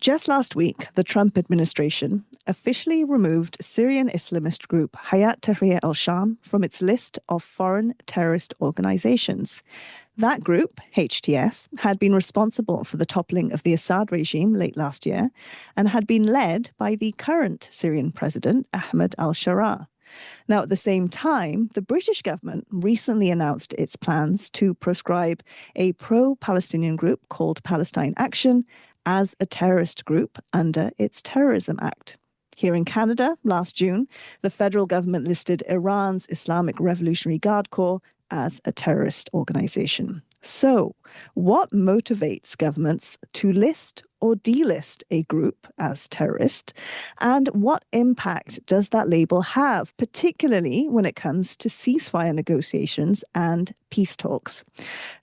Just last week, the Trump administration officially removed Syrian Islamist group Hayat Tahrir al-Sham from its list of foreign terrorist organizations. That group, HTS, had been responsible for the toppling of the Assad regime late last year and had been led by the current Syrian president, Ahmed al-Sharaa. Now, at the same time, the British government recently announced its plans to proscribe a pro-Palestinian group called Palestine Action as a terrorist group under its Terrorism Act. Here in Canada, last June, the federal government listed Iran's Islamic Revolutionary Guard Corps as a terrorist organization. So, what motivates governments to list or delist a group as terrorist? And what impact does that label have, particularly when it comes to ceasefire negotiations and peace talks?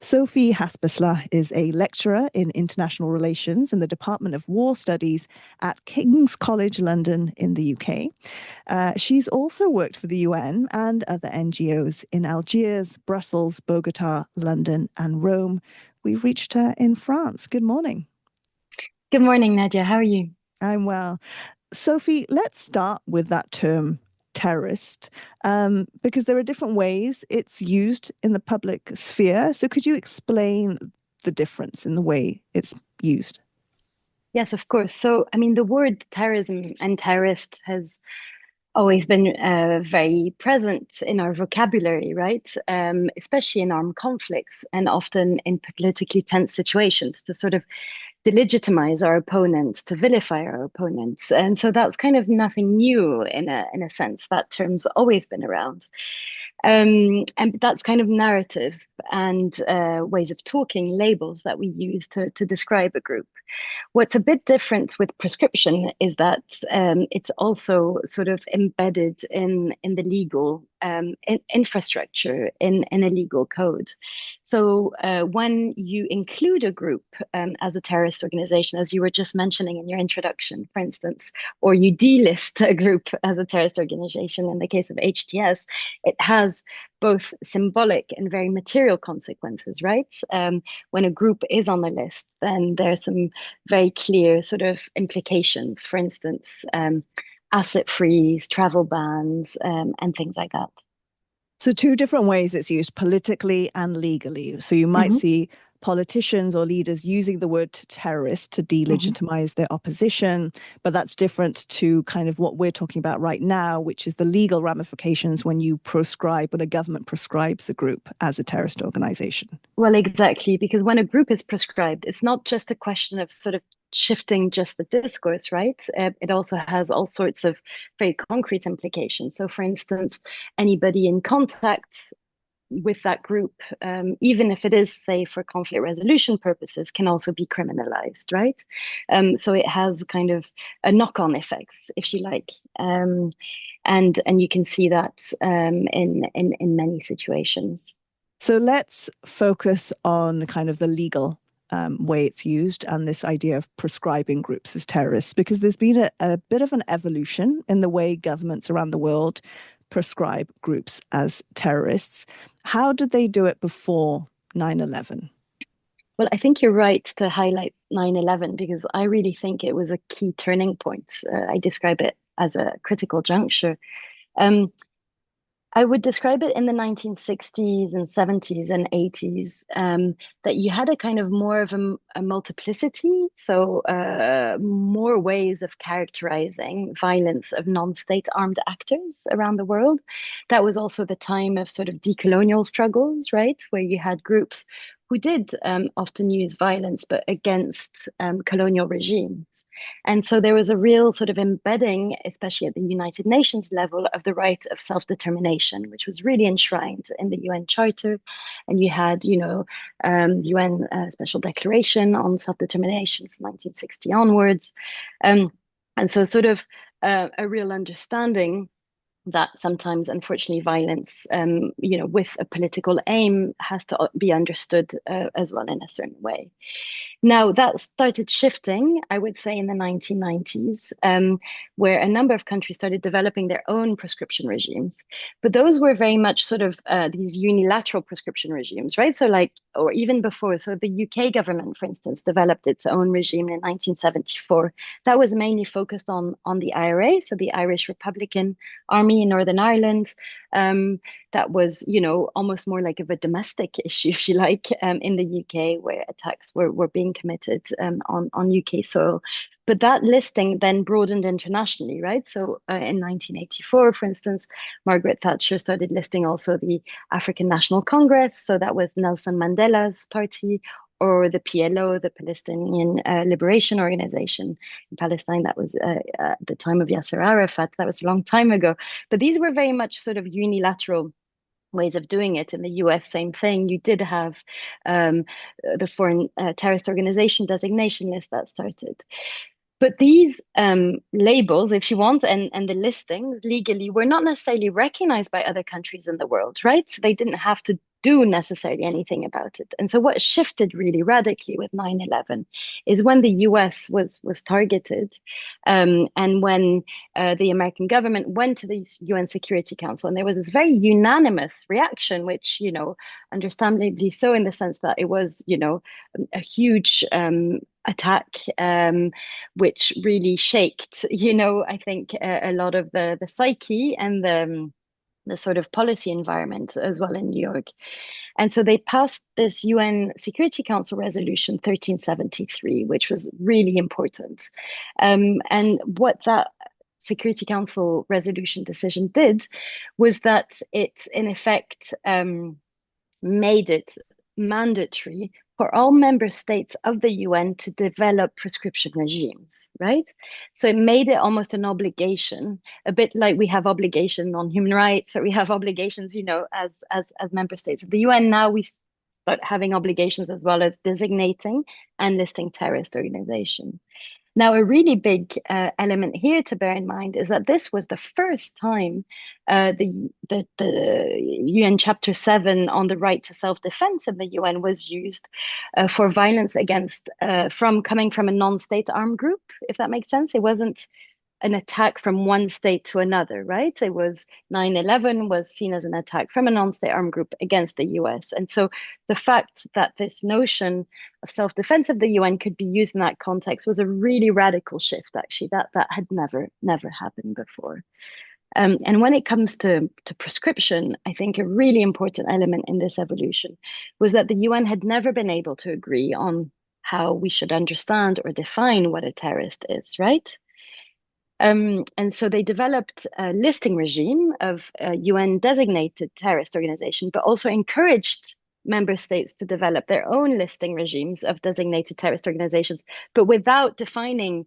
Sophie Haspeslagh is a lecturer in international relations in the Department of War Studies at King's College London in the UK. She's also worked for the UN and other NGOs in Algiers, Brussels, Bogota, London, and Rome. We've reached her in France. Good morning. Good morning, Nadia. How are you? I'm well. Sophie, let's start with that term terrorist, because there are different ways it's used in the public sphere. So could you explain the difference in the way it's used? Yes, of course. So, the word terrorism and terrorist has always been very present in our vocabulary, right? Especially in armed conflicts and often in politically tense situations to sort of delegitimize our opponents, to vilify our opponents. And so that's kind of nothing new in a sense. That term's always been around. And that's kind of narrative and ways of talking, labels that we use to describe a group. What's a bit different with proscription is that it's also sort of embedded in the legal infrastructure in a legal code. So when you include a group as a terrorist organization, as you were just mentioning in your introduction, for instance, or you delist a group as a terrorist organization, in the case of HTS, it has both symbolic and very material consequences, right? When a group is on the list, then there's some very clear sort of implications. For instance, asset freeze, travel bans, and things like that. So two different ways it's used, politically and legally. So you might Hmm. see politicians or leaders using the word terrorist to Hmm. delegitimize their opposition, but that's different to kind of what we're talking about right now, which is the legal ramifications when you proscribe, when a government proscribes a group as a terrorist organization. Well, exactly, because when a group is prescribed, it's not just a question of sort of shifting just the discourse, right? It also has all sorts of very concrete implications. So, for instance, anybody in contact with that group, even if it is, say, for conflict resolution purposes, can also be criminalized, right? So it has kind of a knock-on effects, if you like, and you can see that in many situations. So let's focus on kind of the legal way it's used and this idea of prescribing groups as terrorists, because there's been a bit of an evolution in the way governments around the world prescribe groups as terrorists. How did they do it before 9/11? Well, I think you're right to highlight 9/11 because I really think it was a key turning point. I describe it as a critical juncture. Um, I would describe it in the 1960s and 70s and 80s, that you had a kind of more of a multiplicity, so more ways of characterizing violence of non-state armed actors around the world. That was also the time of sort of decolonial struggles, right, where you had groups who did often use violence, but against colonial regimes. And so there was a real sort of embedding, especially at the United Nations level, of the right of self-determination, which was really enshrined in the UN Charter. And you had, UN Special Declaration on Self-Determination from 1960 onwards. And so sort of a real understanding that sometimes, unfortunately, violence, with a political aim has to be understood as well in a certain way. Now, that started shifting, I would say, in the 1990s, where a number of countries started developing their own prescription regimes. But those were very much sort of these unilateral prescription regimes, right? So, like, or even before, so the UK government, for instance, developed its own regime in 1974. That was mainly focused on the IRA, so the Irish Republican Army in Northern Ireland. Um, that was, almost more like of a domestic issue, if you like, in the UK, where attacks were being committed on UK soil. But that listing then broadened internationally, right? So in 1984, for instance, Margaret Thatcher started listing also the African National Congress. So that was Nelson Mandela's party, or the PLO, the Palestinian Liberation Organization in Palestine. That was at the time of Yasser Arafat. That was a long time ago. But these were very much sort of unilateral ways of doing it. In the US, same thing. You did have the Foreign Terrorist Organization designation list that started. But these labels, if you want, and the listings legally were not necessarily recognized by other countries in the world, right? So they didn't have to do necessarily anything about it. And so what shifted really radically with 9/11 is when the US was targeted, and when the American government went to the UN Security Council, and there was this very unanimous reaction, which, understandably so, in the sense that it was, a huge attack, which really shaked, I think a lot of the psyche and the sort of policy environment as well in New York. And so they passed this UN Security Council resolution 1373, which was really important. And what that Security Council resolution decision did was that it, in effect, made it mandatory for all member states of the UN to develop prescription regimes, right? So it made it almost an obligation, a bit like we have obligation on human rights, or we have obligations, as member states of the UN. Now we start having obligations as well, as designating and listing terrorist organizations. Now, a really big element here to bear in mind is that this was the first time the UN Chapter 7 on the right to self-defense in the UN was used for violence against coming from a non-state armed group, if that makes sense. It wasn't an attack from one state to another, right? It was 9/11 was seen as an attack from a non-state armed group against the US. And so the fact that this notion of self-defense of the UN could be used in that context was a really radical shift, actually, that had never happened before. And when it comes to prescription, I think a really important element in this evolution was that the UN had never been able to agree on how we should understand or define what a terrorist is, right? And so they developed a listing regime of a UN designated terrorist organization, but also encouraged member states to develop their own listing regimes of designated terrorist organizations, but without defining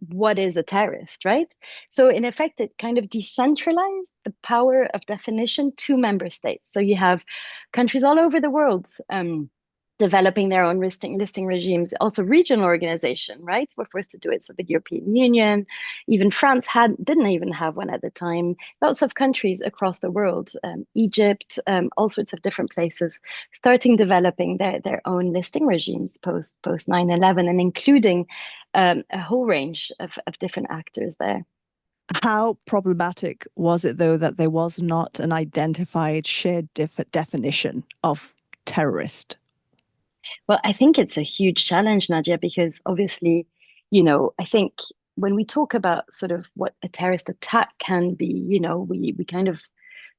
what is a terrorist, right? So in effect, it kind of decentralized the power of definition to member states. So you have countries all over the world developing their own listing regimes, also regional organization, right? Were forced to do it. So the European Union, even France didn't even have one at the time. Lots of countries across the world, Egypt, all sorts of different places, starting developing their own listing regimes post 9/11, and including a whole range of different actors there. How problematic was it, though, that there was not an identified shared definition of terrorist? Well, I think it's a huge challenge, Nadia, because obviously, I think when we talk about sort of what a terrorist attack can be, we kind of,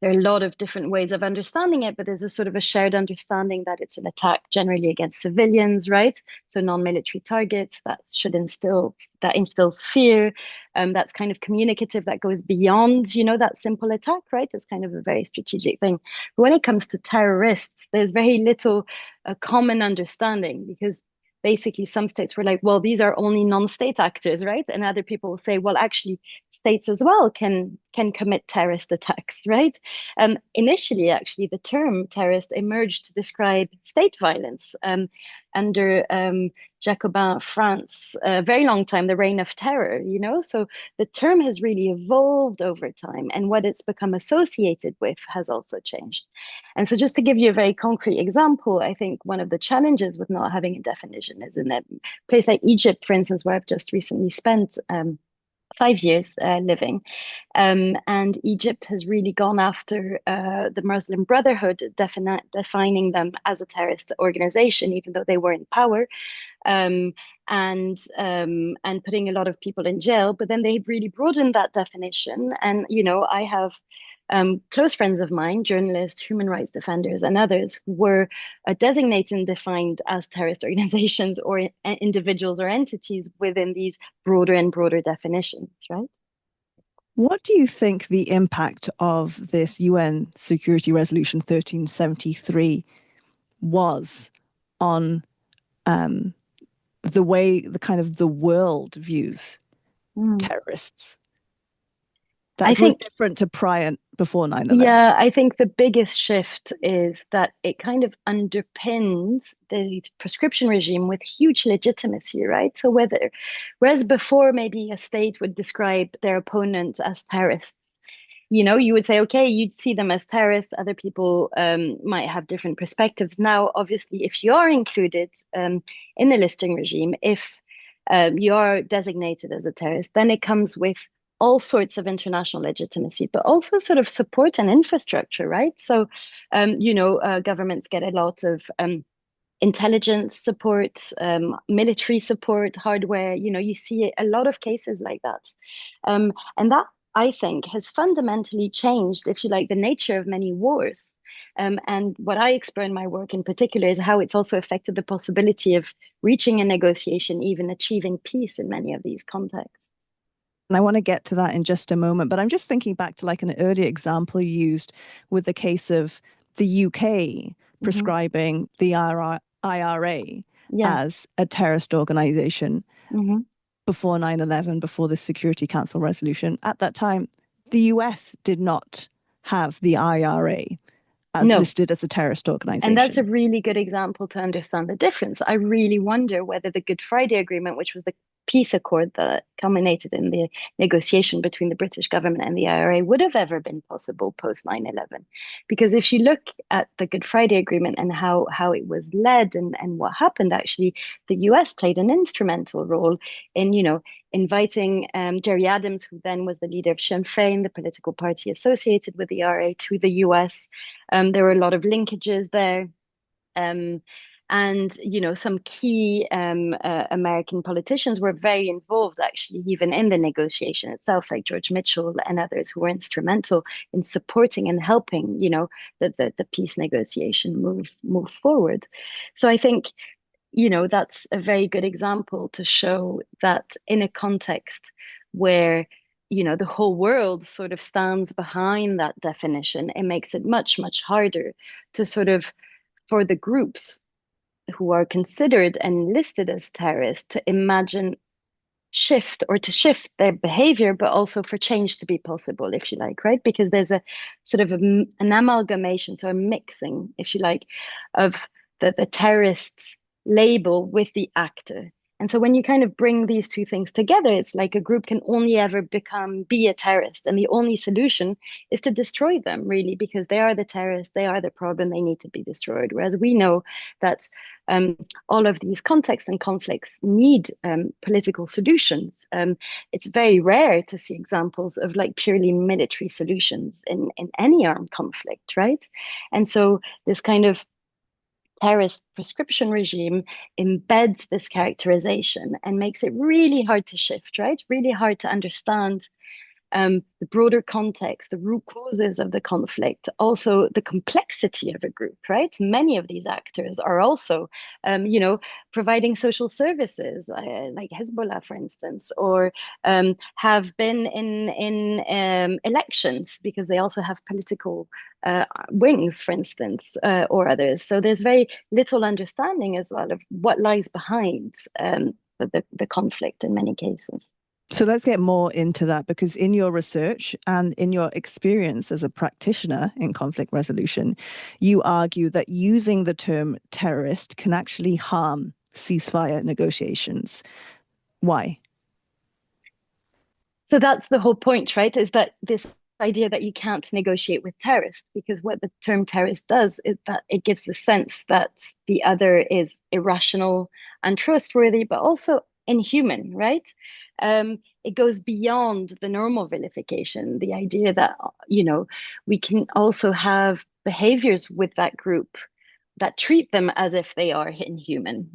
there are a lot of different ways of understanding it, but there's a sort of a shared understanding that it's an attack generally against civilians, right? So non-military targets, that instills fear. That's kind of communicative, that goes beyond, that simple attack, right? It's kind of a very strategic thing. But when it comes to terrorists, there's very little common understanding, because basically some states were like, well, these are only non-state actors, right? And other people will say, well, actually, states as well can can commit terrorist attacks, right? Initially, actually, the term terrorist emerged to describe state violence under Jacobin France, a very long time, the reign of terror, you know? So the term has really evolved over time, and what it's become associated with has also changed. And so, just to give you a very concrete example, I think one of the challenges with not having a definition is in a place like Egypt, for instance, where I've just recently spent 5 years living. And Egypt has really gone after the Muslim Brotherhood, defining them as a terrorist organization, even though they were in power, um, and putting a lot of people in jail. But then they really broadened that definition. And, you know, I have close friends of mine, journalists, human rights defenders, and others who were designated and defined as terrorist organizations or individuals or entities within these broader and broader definitions, right? What do you think the impact of this UN Security Resolution 1373 was on the way the kind of the world views terrorists? I That was think different to prior before 9/11. Yeah, I think the biggest shift is that it kind of underpins the prescription regime with huge legitimacy, right? So whereas before maybe a state would describe their opponent as terrorists, you know, you would say, okay, you'd see them as terrorists. Other people might have different perspectives. Now, obviously, if you are included in the listing regime, if you are designated as a terrorist, then it comes with all sorts of international legitimacy, but also sort of support and infrastructure, right? So, governments get a lot of intelligence support, military support, hardware. You know, you see a lot of cases like that. And that, I think, has fundamentally changed, if you like, the nature of many wars. And what I explore in my work in particular is how it's also affected the possibility of reaching a negotiation, even achieving peace in many of these contexts. And I want to get to that in just a moment, but I'm just thinking back to like an earlier example you used with the case of the UK Mm-hmm. prescribing the IRA Yes. as a terrorist organization Mm-hmm. before 9/11, before the Security Council resolution. At that time, the US did not have the IRA as No. listed as a terrorist And that's a organization. really good example to understand the difference. I really wonder whether the Good Friday Agreement, which was the peace accord that culminated in the negotiation between the British government and the IRA, would have ever been possible post 9/11. Because if you look at the Good Friday Agreement and how it was led and what happened, actually, the US played an instrumental role in, you know, inviting Gerry Adams, who then was the leader of Sinn Féin, the political party associated with the IRA, to the US. There were a lot of linkages there. Um, and you know, some key American politicians were very involved, actually, even in the negotiation itself, like George Mitchell and others who were instrumental in supporting and helping, you know, the peace negotiation move forward. So I think, you know, that's a very good example to show that in a context where, you know, the whole world sort of stands behind that definition, it makes it much, much harder to sort of, for the groups who are considered and listed as terrorists to imagine shift or to shift their behavior, but also for change to be possible, if you like, right? Because there's a sort of an amalgamation, so a mixing, if you like, of the terrorist label with the actor. And so when you kind of bring these two things together, it's like a group can only ever be a terrorist. And the only solution is to destroy them, really, because they are the terrorists, they are the problem, they need to be destroyed. Whereas we know that all of these contexts and conflicts need political solutions. It's very rare to see examples of like purely military solutions in any armed conflict, right? And so this kind of terrorist prescription regime embeds this characterization and makes it really hard to shift, right? Really hard to understand the broader context, the root causes of the conflict, also the complexity of a group, right? Many of these actors are also, you know, providing social services, like Hezbollah, for instance, or have been in elections because they also have political wings, for instance, or others. So there's very little understanding as well of what lies behind the conflict in many cases. So let's get more into that because in your research and in your experience as a practitioner in conflict resolution, you argue that using the term terrorist can actually harm ceasefire negotiations. Why? So that's the whole point, right? Is that this idea that you can't negotiate with terrorists, because what the term terrorist does is that it gives the sense that the other is irrational, untrustworthy, but also inhuman, right? It goes beyond the normal vilification, the idea that, we can also have behaviors with that group that treat them as if they are inhuman,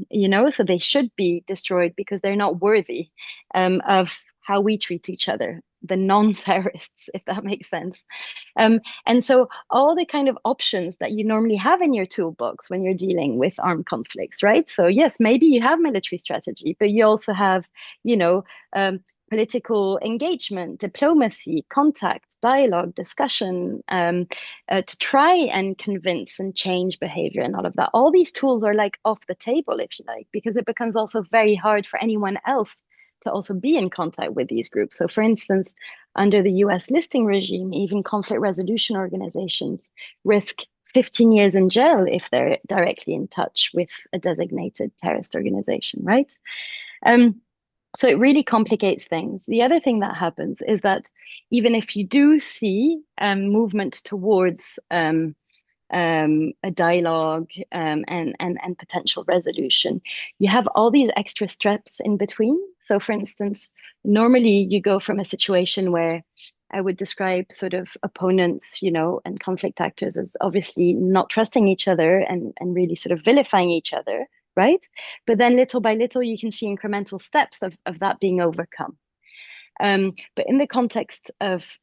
so they should be destroyed because they're not worthy of how we treat each other, the non-terrorists, if that makes sense. And so all the kind of options that you normally have in your toolbox when you're dealing with armed conflicts, right? So yes, maybe you have military strategy, but you also have, political engagement, diplomacy, contact, dialogue, discussion, to try and convince and change behavior and all of that. All these tools are like off the table, if you like, because it becomes also very hard for anyone else to also be in contact with these groups. So, for instance, under the US listing regime, even conflict resolution organizations risk 15 years in jail if they're directly in touch with a designated terrorist organization, right? So it really complicates things. The other thing that happens is that even if you do see movement towards a dialogue and potential resolution, you have all these extra steps in between. So, for instance, normally you go from a situation where I would describe sort of opponents, and conflict actors as obviously not trusting each other and really sort of vilifying each other, right? But then little by little, you can see incremental steps of that being overcome. But in the context of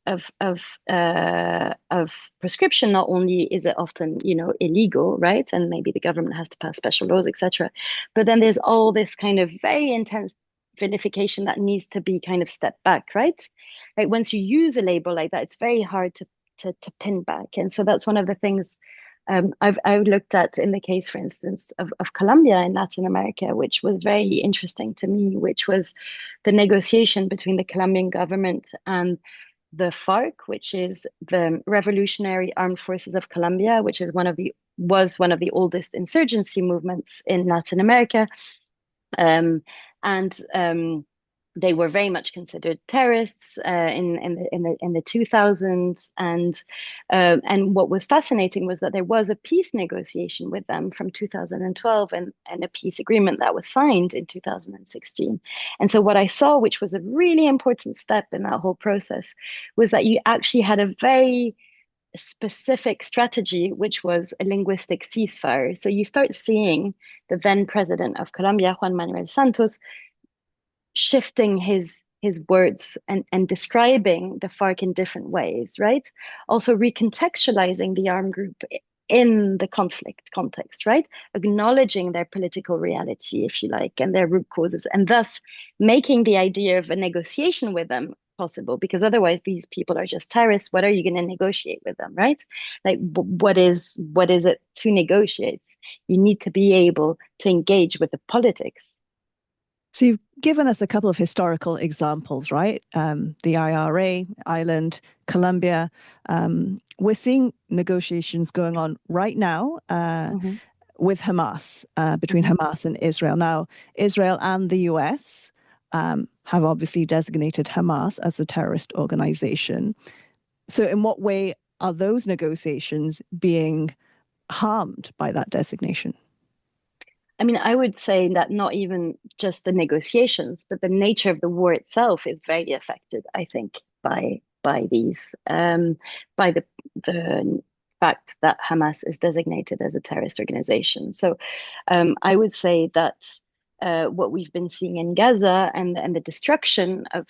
proscription, not only is it often illegal, right, and maybe the government has to pass special laws, etc., but then there's all this kind of very intense vilification that needs to be kind of stepped back, right? Like once you use a label like that, it's very hard to pin back, and so that's one of the things I've looked at in the case, for instance, of Colombia in Latin America, which was very interesting to me, which was the negotiation between the Colombian government and the FARC, which is the Revolutionary Armed Forces of Colombia, which is was one of the oldest insurgency movements in Latin America. And they were very much considered terrorists in the 2000s, and what was fascinating was that there was a peace negotiation with them from 2012 and a peace agreement that was signed in 2016. And so what I saw, which was a really important step in that whole process, was that you actually had a very specific strategy, which was a linguistic ceasefire. So you start seeing the then president of Colombia, Juan Manuel Santos, shifting his words and describing the FARC in different ways, right? Also recontextualizing the armed group in the conflict context, right? Acknowledging their political reality, if you like, and their root causes, and thus making the idea of a negotiation with them possible, because otherwise these people are just terrorists. What are you going to negotiate with them, right? Like what is it to negotiate? You need to be able to engage with the politics. So you've given us a couple of historical examples, right? The IRA, Ireland, Colombia. We're seeing negotiations going on right now with Hamas, between Hamas and Israel. Now, Israel and the US have obviously designated Hamas as a terrorist organization. So in what way are those negotiations being harmed by that designation? I mean, I would say that not even just the negotiations, but the nature of the war itself is very affected, I think, by these by the fact that Hamas is designated as a terrorist organization. So I would say that what we've been seeing in Gaza and the destruction of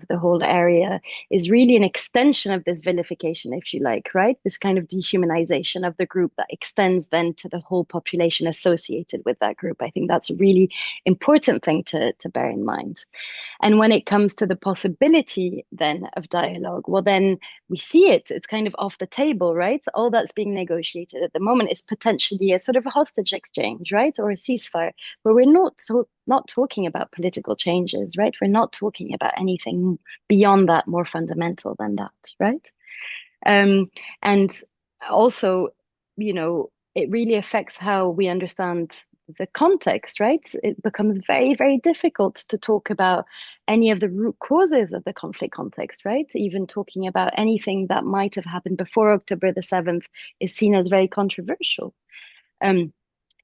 the whole area is really an extension of this vilification, if you like, right? This kind of dehumanization of the group that extends then to the whole population associated with that group. I think that's a really important thing to bear in mind. And when it comes to the possibility then of dialogue, well, then we see it's kind of off the table, right? All that's being negotiated at the moment is potentially a sort of a hostage exchange, right? Or a ceasefire, where we're not so not talking about political changes, right? We're not talking about anything beyond that, more fundamental than that, right? Um, and also, it really affects how we understand the context, right? It becomes very, very difficult to talk about any of the root causes of the conflict context, right? Even talking about anything that might have happened before October the 7th is seen as very controversial. Um,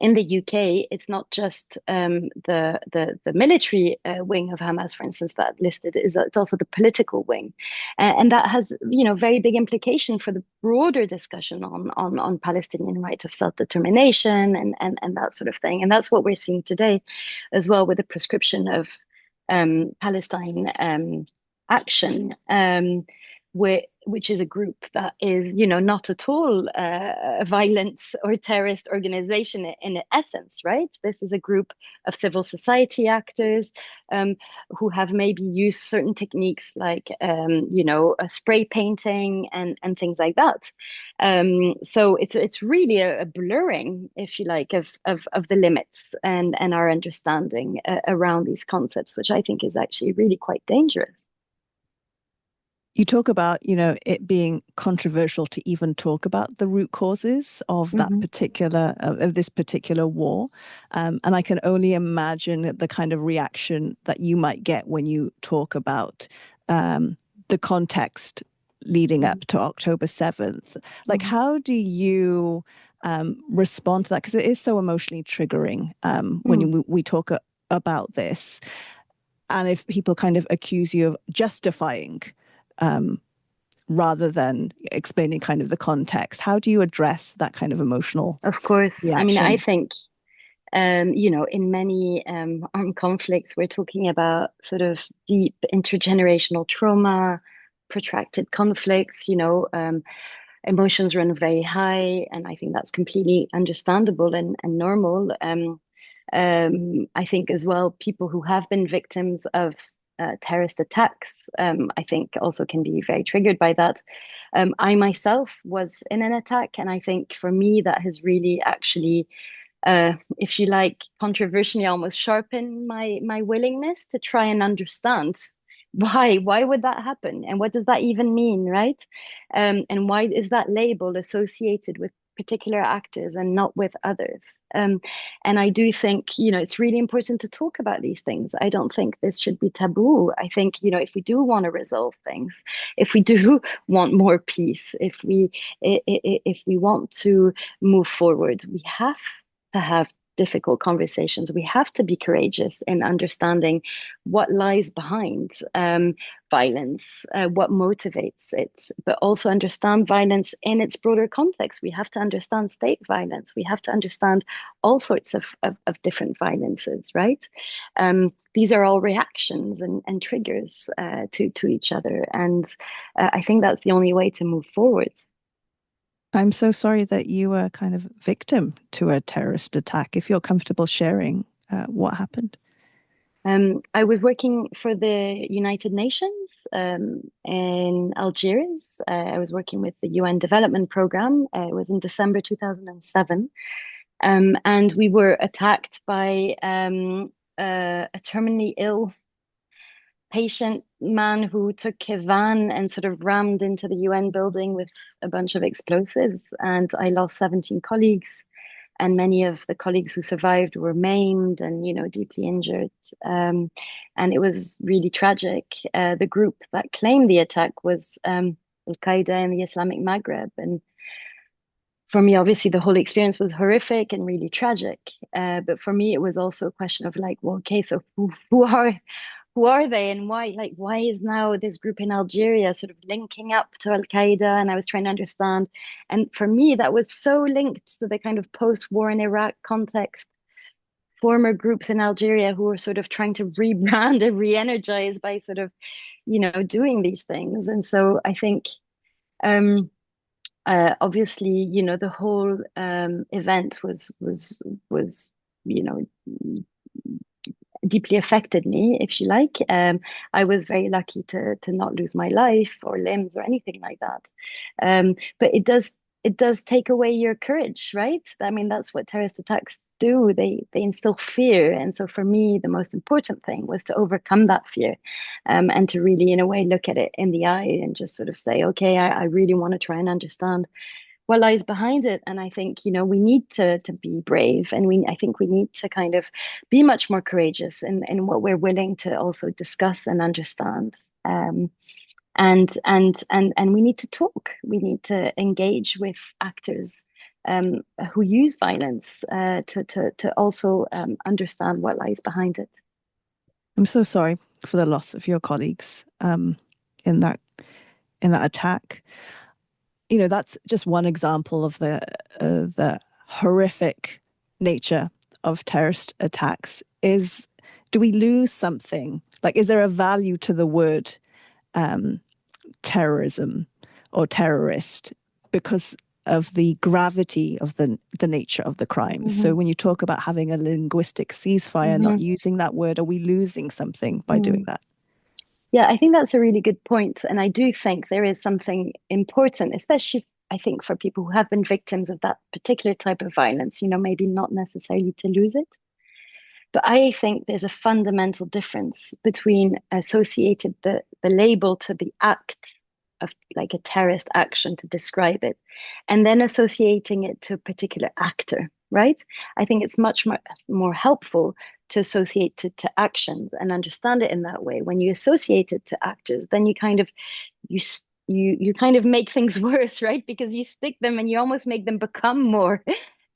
in the UK, it's not just the military wing of Hamas, for instance, that listed. It's also the political wing, and that has very big implication for the broader discussion on Palestinian right of self determination and that sort of thing. And that's what we're seeing today, as well, with the proscription of Palestine Action. Which is a group that is, not at all a violent or terrorist organization in essence, right? This is a group of civil society actors who have maybe used certain techniques like, spray painting and things like that. So it's really a blurring, if you like, of the limits and our understanding around these concepts, which I think is actually really quite dangerous. You talk about, it being controversial to even talk about the root causes of that Mm-hmm. particular of this particular war, and I can only imagine the kind of reaction that you might get when you talk about the context leading up to October 7th. Like, Mm-hmm. how do you respond to that? Because it is so emotionally triggering when Mm. we talk about this, and if people kind of accuse you of justifying um, rather than explaining kind of the context. How do you address that kind of emotional Of course. I mean, I reaction? think, in many armed conflicts, we're talking about sort of deep intergenerational trauma, protracted conflicts, emotions run very high. And I think that's completely understandable and normal. I think as well, people who have been victims of terrorist attacks, I think also can be very triggered by that. I myself was in an attack, and I think for me, that has really actually if you like, controversially almost sharpen my willingness to try and understand why would that happen and what does that even mean, right? And why is that label associated with particular actors and not with others? And I do think, it's really important to talk about these things. I don't think this should be taboo. I think, if we do want to resolve things, if we do want more peace, if we want to move forward, we have to have difficult conversations. We have to be courageous in understanding what lies behind violence, what motivates it, but also understand violence in its broader context. We have to understand state violence. We have to understand all sorts of different violences, right? These are all reactions and triggers to each other. And I think that's the only way to move forward. I'm so sorry that you were kind of victim to a terrorist attack. If you're comfortable sharing what happened. I was working for the United Nations in Algiers. I was working with the UN Development Programme. It was in December 2007. And we were attacked by a terminally ill patient man who took a van and sort of rammed into the UN building with a bunch of explosives. And I lost 17 colleagues, and many of the colleagues who survived were maimed and deeply injured, and it was really tragic. The group that claimed the attack was Al Qaeda in the Islamic Maghreb, and for me, obviously, the whole experience was horrific and really tragic. But for me, it was also a question of like, well, okay, so who are they and why? Like, why is now this group in Algeria sort of linking up to Al Qaeda? And I was trying to understand. And for me, that was so linked to the kind of post-war in Iraq context. Former groups in Algeria who were sort of trying to rebrand and re-energize by sort of, doing these things. And so I think, obviously, the whole event was, you know, deeply affected me, if you like. I was very lucky to not lose my life or limbs or anything like that. But it does it does take away your courage, right? I mean, that's what terrorist attacks do. They instill fear. And so for me, the most important thing was to overcome that fear, and to really, in a way, look at it in the eye and just sort of say, okay, I really want to try and understand what lies behind it. And I think, we need to be brave, and I think we need to kind of be much more courageous in what we're willing to also discuss and understand. And we need to talk. We need to engage with actors, who use violence, to also understand what lies behind it. I'm so sorry for the loss of your colleagues in that attack. That's just one example of the horrific nature of terrorist attacks. Do we lose something? Like, is there a value to the word terrorism or terrorist because of the gravity of the nature of the crimes? Mm-hmm. So when you talk about having a linguistic ceasefire, Mm-hmm. not using that word, are we losing something by doing that? Yeah, I think that's a really good point. And I do think there is something important, especially I think for people who have been victims of that particular type of violence, maybe not necessarily to lose it. But I think there's a fundamental difference between associated the label to the act of like a terrorist action to describe it, and then associating it to a particular actor, right? I think it's much more helpful to associate to actions and understand it in that way. When you associate it to actors, then you kind of you kind of make things worse, right? Because you stick them and you almost make them become more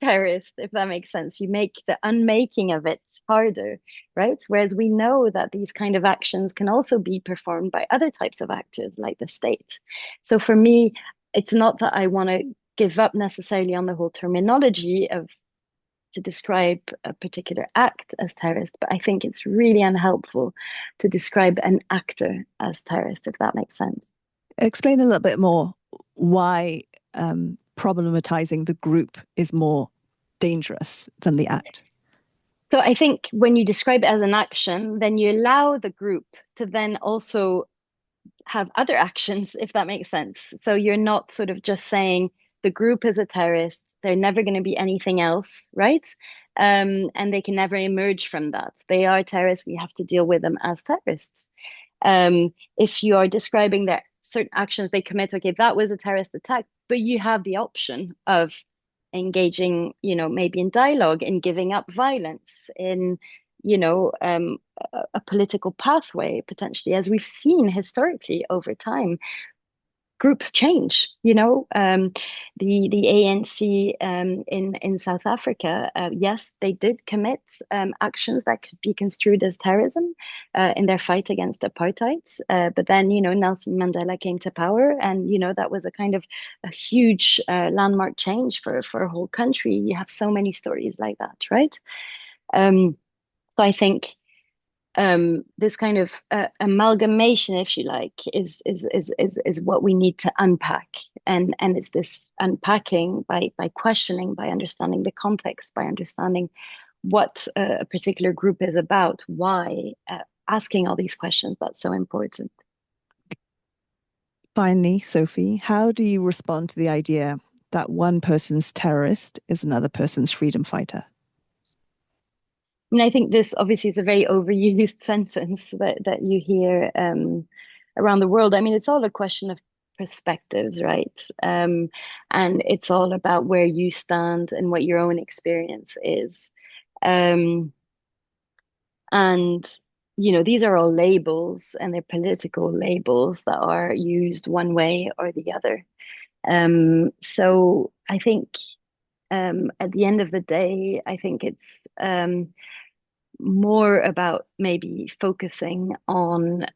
terrorist, if that makes sense. You make the unmaking of it harder, right? Whereas we know that these kind of actions can also be performed by other types of actors, like the state. So for me, it's not that I want to give up necessarily on the whole terminology of to describe a particular act as terrorist, but I think it's really unhelpful to describe an actor as terrorist, if that makes sense. Explain a little bit more why problematizing the group is more dangerous than the act. So I think when you describe it as an action, then you allow the group to then also have other actions, if that makes sense. So you're not sort of just saying the group is a terrorist, they're never going to be anything else, right? And they can never emerge from that. They are terrorists, we have to deal with them as terrorists. If you are describing their certain actions they commit, okay, that was a terrorist attack, but you have the option of engaging, maybe in dialogue, in giving up violence, in, a political pathway, potentially, as we've seen historically over time. Groups change, the ANC in South Africa, yes, they did commit actions that could be construed as terrorism in their fight against apartheid. But then, Nelson Mandela came to power, and that was a kind of a huge landmark change for a whole country. You have so many stories like that, right? So I think this kind of amalgamation, if you like, is what we need to unpack, and it's this unpacking by questioning, by understanding the context, by understanding what a particular group is about, why, asking all these questions, that's so important. Finally, Sophie, how do you respond to the idea that one person's terrorist is another person's freedom fighter? I mean, I think this obviously is a very overused sentence that you hear around the world. I mean, it's all a question of perspectives, right? And it's all about where you stand and what your own experience is. And, these are all labels, and they're political labels that are used one way or the other. So I think at the end of the day, I think it's more about maybe focusing on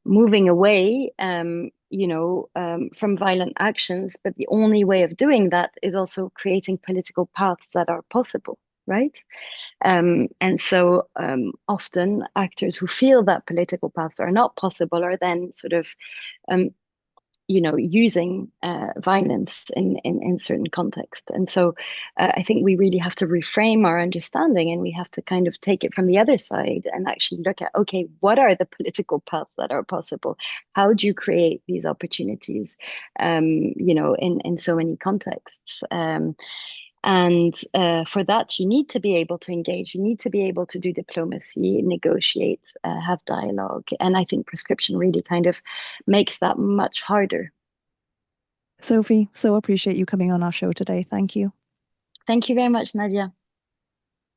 moving away, from violent actions. But the only way of doing that is also creating political paths that are possible, right? And so often actors who feel that political paths are not possible are then sort of using violence in certain contexts. And so I think we really have to reframe our understanding, and we have to kind of take it from the other side and actually look at, okay, what are the political paths that are possible? How do you create these opportunities, in so many contexts? And for that, you need to be able to engage. You need to be able to do diplomacy, negotiate, have dialogue. And I think proscription really kind of makes that much harder. Sophie, so appreciate you coming on our show today. Thank you. Thank you very much, Nadia.